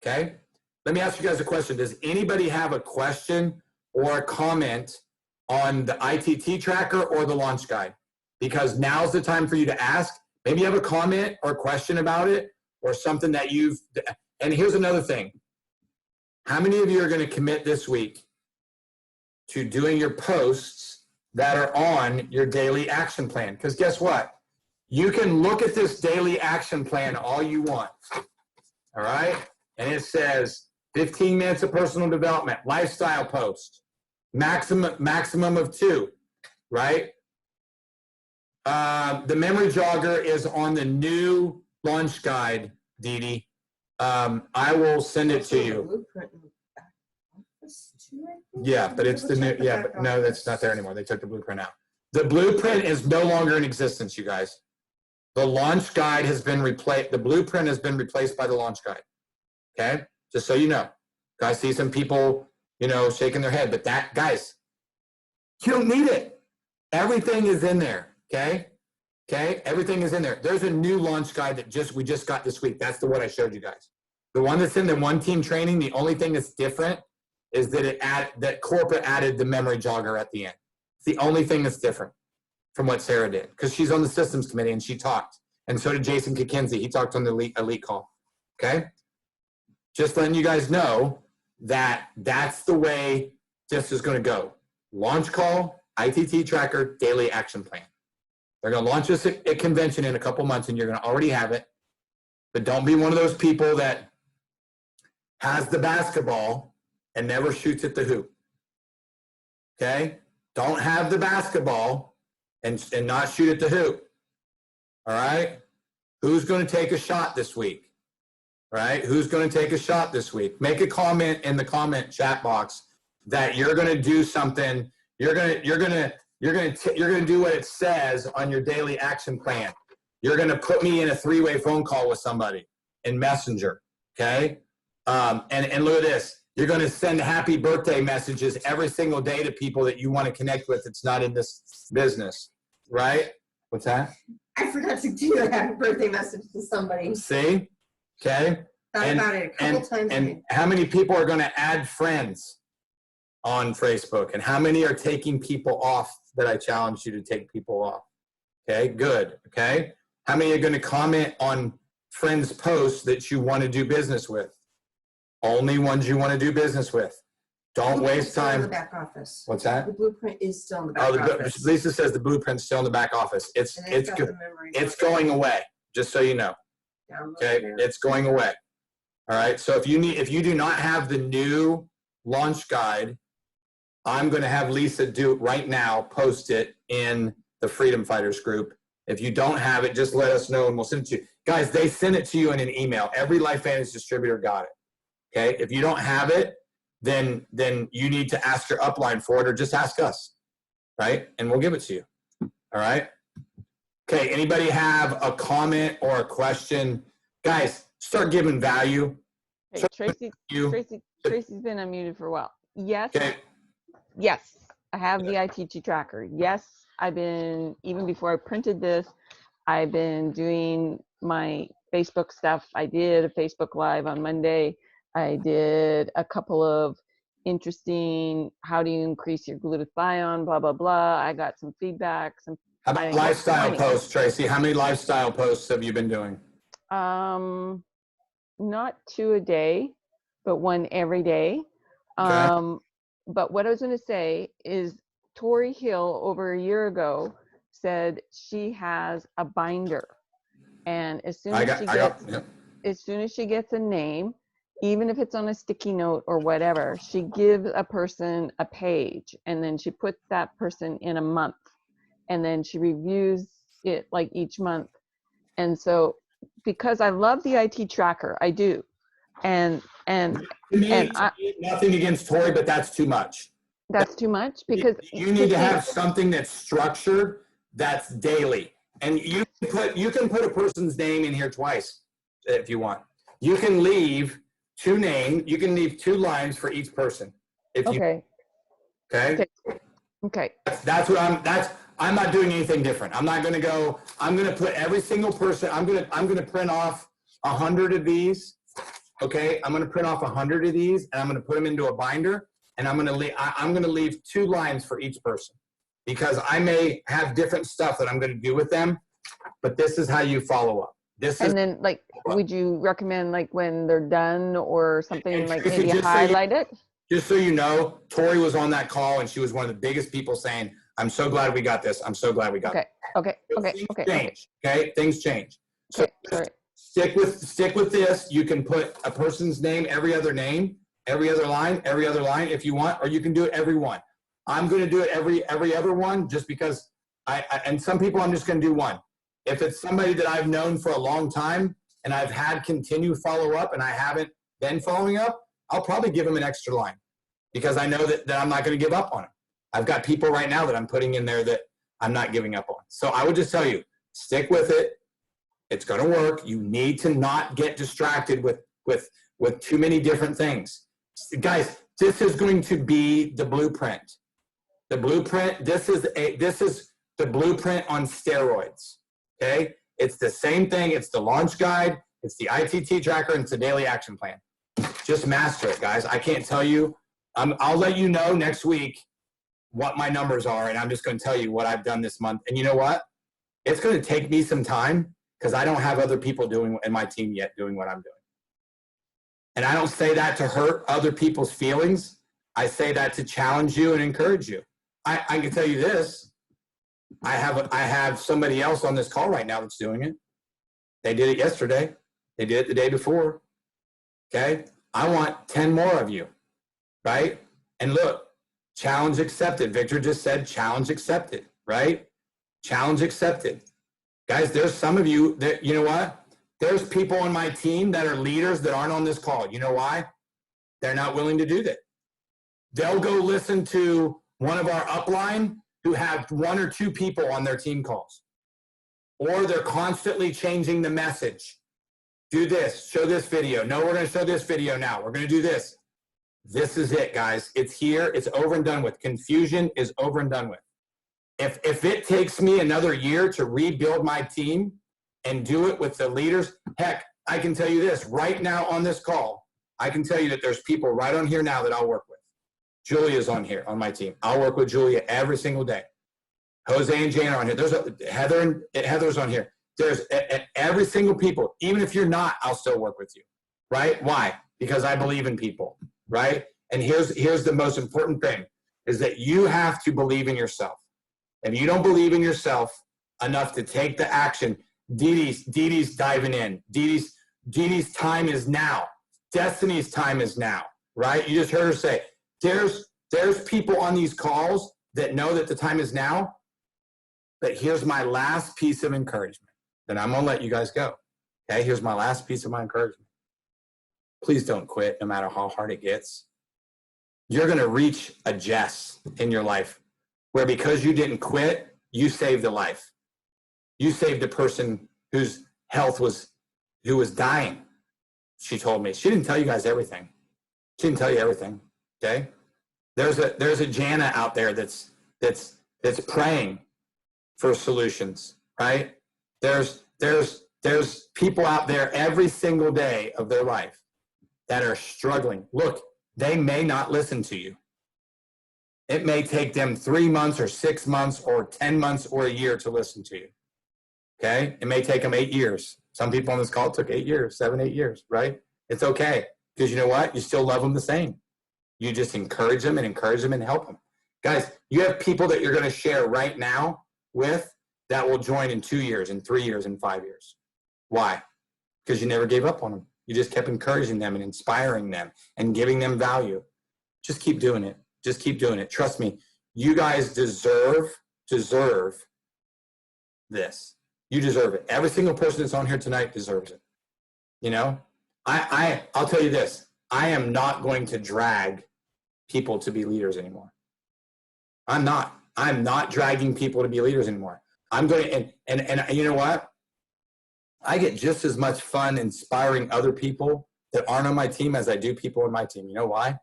okay? Let me ask you guys a question. Does anybody have a question or a comment on the ITT tracker or the launch guide? Because now's the time for you to ask. Maybe you have a comment or a question about it or something that and here's another thing. How many of you are going to commit this week to doing your posts that are on your daily action plan? Because guess what? You can look at this daily action plan all you want, all right? And it says 15 minutes of personal development, lifestyle post, maximum of 2, right? The memory jogger is on the new launch guide, Dee Dee. I will send it to you. Yeah, but it's the new, yeah, but no, that's not there anymore. They took the blueprint out. The blueprint is no longer in existence, you guys. The launch guide has been replaced. The blueprint has been replaced by the launch guide. Okay? Just so you know. I see some people, you know, shaking their head, but that, guys, You don't need it. Everything is in there, okay? Okay, everything is in there. There's a new launch guide that we just got this week. That's the one I showed you guys. The one that's in the one team training, the only thing that's different is that corporate added the memory jogger at the end. It's the only thing that's different from what Sarah did, because she's on the systems committee and she talked. And so did Jason Kikinzi. He talked on the elite call. Okay? Just letting you guys know that that's the way this is going to go. Launch call, ITT tracker, daily action plan. They're going to launch this at convention in a couple months, and you're going to already have it. But don't be one of those people that has the basketball and never shoots at the hoop. Okay? Don't have the basketball and not shoot at the hoop. All right? Who's going to take a shot this week? All right? Who's going to take a shot this week? Make a comment in the comment chat box that you're going to do something. You're going to do what it says on your daily action plan. You're going to put me in a 3-way phone call with somebody in Messenger. Okay? And look at this. You're going to send happy birthday messages every single day to people that you want to connect with that's not in this business. Right? What's that? I forgot to do a happy birthday message to somebody. See? Okay? Thought about it a couple times. And how many people are going to add friends on Facebook? And how many are taking people off that I challenged you to take people off? Okay, good. Okay? How many are going to comment on friends' posts that you want to do business with? Only ones you want to do business with. Don't waste time. In the back office. What's that? The blueprint is still in the back office. Lisa says the blueprint's still in the back office. It's got good. the memory It's going away, just so you know. download Okay, there. it's going away. All right, so if you do not have the new launch guide, I'm going to have Lisa do it right now, post it in the Freedom Fighters group. If you don't have it, just let us know and we'll send it to you. Guys, they send it to you in an email. Every LifeVantage distributor got it. Okay, if you don't have it, then you need to ask your upline for it or just ask us, right? And we'll give it to you. All right? Okay, anybody have a comment or a question? Guys, start giving value. Okay, Tracy's been unmuted for a while. Yes. Okay. Yes, I have the ITG tracker. Yes, even before I printed this, I've been doing my Facebook stuff. I did a Facebook Live on Monday. I did a couple of interesting, how do you increase your glutathione, blah, blah, blah. I got some feedback. How about lifestyle posts, Tracy? How many lifestyle posts have you been doing? Not 2 a day, but 1 every day. Okay. But what I was going to say is Tori Hill over a year ago said she has a binder, and as soon as she gets a name, even if it's on a sticky note or whatever, she gives a person a page, and then she puts that person in a month, and then she reviews it like each month. And so, because I love the IT tracker, I do, and nothing against Tori, but that's too much. That's too much because you need to have something that's structured, that's daily, and you can put a person's name in here twice if you want. You can leave 2 names. You can leave 2 lines for each person. Okay. That's what I'm not doing anything different. I'm not going to go. I'm going to put every single person. I'm going to print off 100 of these. Okay, I'm going to print off 100 of these, and I'm going to put them into a binder, and I'm going to leave 2 lines for each person, because I may have different stuff that I'm going to do with them, but this is how you follow up. Then, like, would you recommend, like, when they're done or something, like maybe highlight it? Just so you know, Tori was on that call, and she was one of the biggest people saying, "I'm so glad we got this. I'm so glad we got it." Okay. Things change. So stick with this. You can put a person's name, every other line, if you want, or you can do it every one. I'm going to do it every other one, just because and some people I'm just going to do one. If it's somebody that I've known for a long time and I've had continued follow up and I haven't been following up, I'll probably give them an extra line, because I know that I'm not going to give up on them. I've got people right now that I'm putting in there that I'm not giving up on. So I would just tell you, stick with it. It's going to work. You need to not get distracted with too many different things. Guys, this is going to be the blueprint. The blueprint, this is the blueprint on steroids, okay? It's the same thing. It's the launch guide. It's the ITT tracker, and it's the daily action plan. Just master it, guys. I can't tell you. I'll let you know next week what my numbers are, and I'm just going to tell you what I've done this month. And you know what? It's going to take me some time because I don't have other people doing in my team yet doing what I'm doing. And I don't say that to hurt other people's feelings. I say that to challenge you and encourage you. I can tell you this. I have somebody else on this call right now that's doing it. They did it yesterday. They did it the day before. Okay? I want 10 more of you, right? And look, challenge accepted. Victor just said challenge accepted, right? Challenge accepted. Guys, there's some of you that, you know what? There's people on my team that are leaders that aren't on this call. You know why? They're not willing to do that. They'll go listen to one of our upline who have 1 or 2 people on their team calls. Or they're constantly changing the message. Do this, show this video. No, we're going to show this video now. We're going to do this. This is it, guys. It's here. It's over and done with. Confusion is over and done with. If it takes me another year to rebuild my team and do it with the leaders, heck, I can tell you this. Right now on this call, I can tell you that there's people right on here now that I'll work with. Julia's on here on my team. I'll work with Julia every single day. Jose and Jane are on here. There's Heather's on here. There's every single people. Even if you're not, I'll still work with you, right? Why? Because I believe in people, right? And here's the most important thing is that you have to believe in yourself. If you don't believe in yourself enough to take the action, Dee Dee's diving in. Dee Dee's time is now. Destiny's time is now, right? You just heard her say, there's people on these calls that know that the time is now, but here's my last piece of encouragement. Then I'm going to let you guys go. Okay, here's my last piece of my encouragement. Please don't quit no matter how hard it gets. You're going to reach a Jess in your life where because you didn't quit, you saved a life. You saved a person whose health who was dying. She told me. She didn't tell you guys everything. She didn't tell you everything. Okay? There's a Jana out there that's praying for solutions, right? There's people out there every single day of their life that are struggling. Look, they may not listen to you. It may take them 3 months or 6 months or 10 months or a year to listen to you. Okay? It may take them 8 years. Some people on this call took 8 years, 7, 8 years, right? It's okay. Because you know what? You still love them the same. You just encourage them and help them. Guys, you have people that you're going to share right now with that will join in 2 years, in 3 years, in 5 years. Why? Because you never gave up on them. You just kept encouraging them and inspiring them and giving them value. Just keep doing it. Just keep doing it. Trust me, you guys deserve this. You deserve it. Every single person that's on here tonight deserves it. You know, I'll tell you this. I am not going to drag people to be leaders anymore. I'm not dragging people to be leaders anymore. I'm going and you know what? I get just as much fun inspiring other people that aren't on my team as I do people on my team. You know why?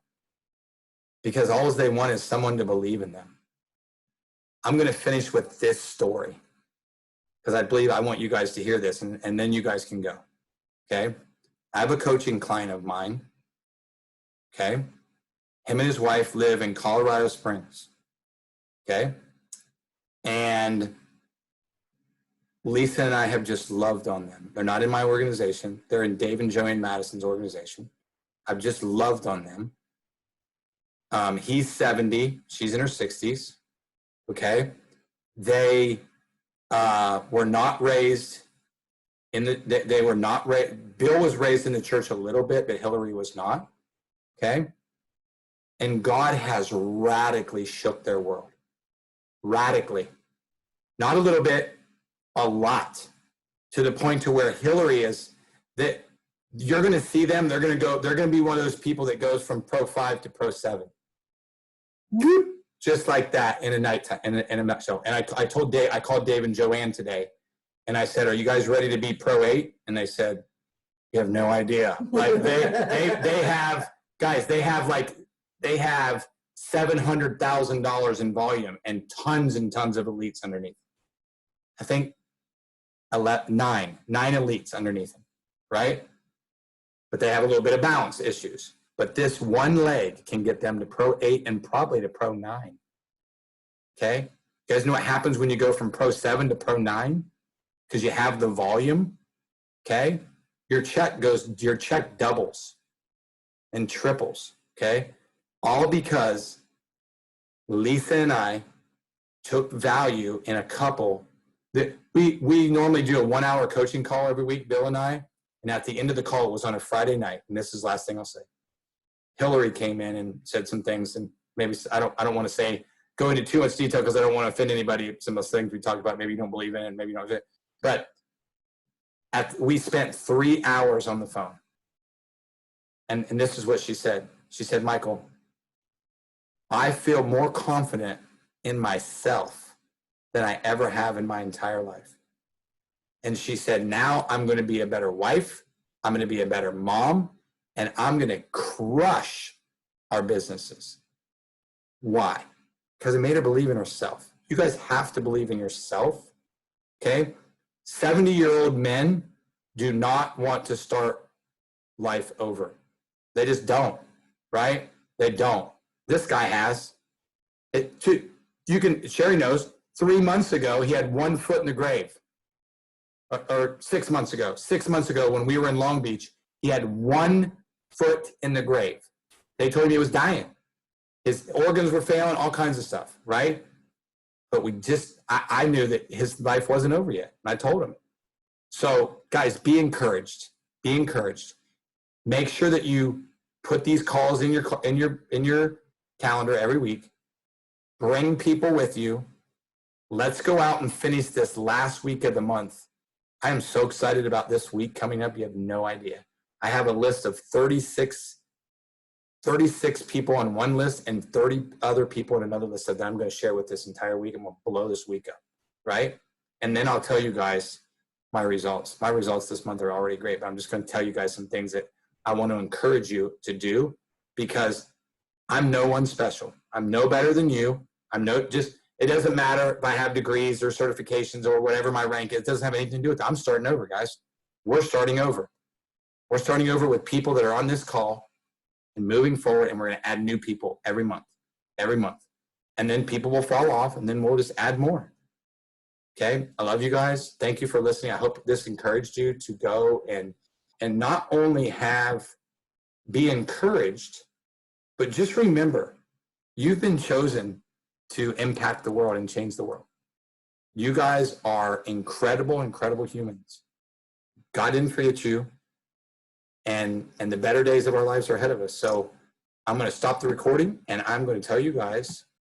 Because all they want is someone to believe in them. I'm going to finish with this story because I want you guys to hear this and then you guys can go. Okay? I have a coaching client of mine. Okay? Him and his wife live in Colorado Springs. Okay? And Lisa and I have just loved on them. They're not in my organization. They're in Dave and Joanne Madison's organization. I've just loved on them. He's 70. She's in her 60s. Okay? They were not raised in the, they were not raised, Bill was raised in the church a little bit, but Hillary was not. Okay? And God has radically shook their world. Radically. Not a little bit, a lot. To the point to where Hillary is, that you're going to see them, they're going to be one of those people that goes from Pro 5 to Pro 7. Just like that in a nighttime, in a nutshell. And I called Dave and Joanne today, and I said, "Are you guys ready to be Pro 8?" And they said, "You have no idea." Like they have, guys, they have $700,000 in volume and tons of elites underneath. I think 9 elites underneath him, right? But they have a little bit of balance issues. But this one leg can get them to Pro 8 and probably to Pro 9. Okay? You guys know what happens when you go from Pro 7 to Pro 9? Because you have the volume. Okay? Your check doubles and triples. Okay? All because Lisa and I took value in a couple that we normally do a 1-hour coaching call every week, Bill and I. And at the end of the call, it was on a Friday night. And this is the last thing I'll say. Hillary came in and said some things, and maybe I don't want to go into too much detail because I don't want to offend anybody. Some of those things we talked about, maybe you don't believe in, and maybe you don't. But we spent 3 hours on the phone. And this is what she said. She said, Michael, I feel more confident in myself than I ever have in my entire life. And she said, now I'm going to be a better wife. I'm going to be a better mom. And I'm going to crush our businesses. Why? Because it made her believe in herself. You guys have to believe in yourself. Okay? 70-year-old men do not want to start life over. They just don't, right? They don't. This guy has. Sherry knows, 3 months ago, he had 1 foot in the grave. Or 6 months ago. 6 months ago, when we were in Long Beach, he had 1 foot in the grave. They told him he was dying. His organs were failing, all kinds of stuff, right? But I knew that his life wasn't over yet. And I told him. So guys, be encouraged. Be encouraged. Make sure that you put these calls in your calendar every week. Bring people with you. Let's go out and finish this last week of the month. I am so excited about this week coming up. You have no idea. I have a list of 36 people on one list and 30 other people on another list that I'm going to share with this entire week, and we'll blow this week up, right? And then I'll tell you guys my results. My results this month are already great, but I'm just going to tell you guys some things that I want to encourage you to do, because I'm no one special. I'm no better than you. It doesn't matter if I have degrees or certifications or whatever my rank is. It doesn't have anything to do with it. I'm starting over, guys. We're starting over. We're starting over with people that are on this call and moving forward, and we're going to add new people every month. And then people will fall off, and then we'll just add more. Okay? I love you guys. Thank you for listening. I hope this encouraged you to go and not only be encouraged, but just remember, you've been chosen to impact the world and change the world. You guys are incredible, incredible humans. God didn't create you, and the better days of our lives are ahead of us. So I'm going to stop the recording, and I'm going to tell you guys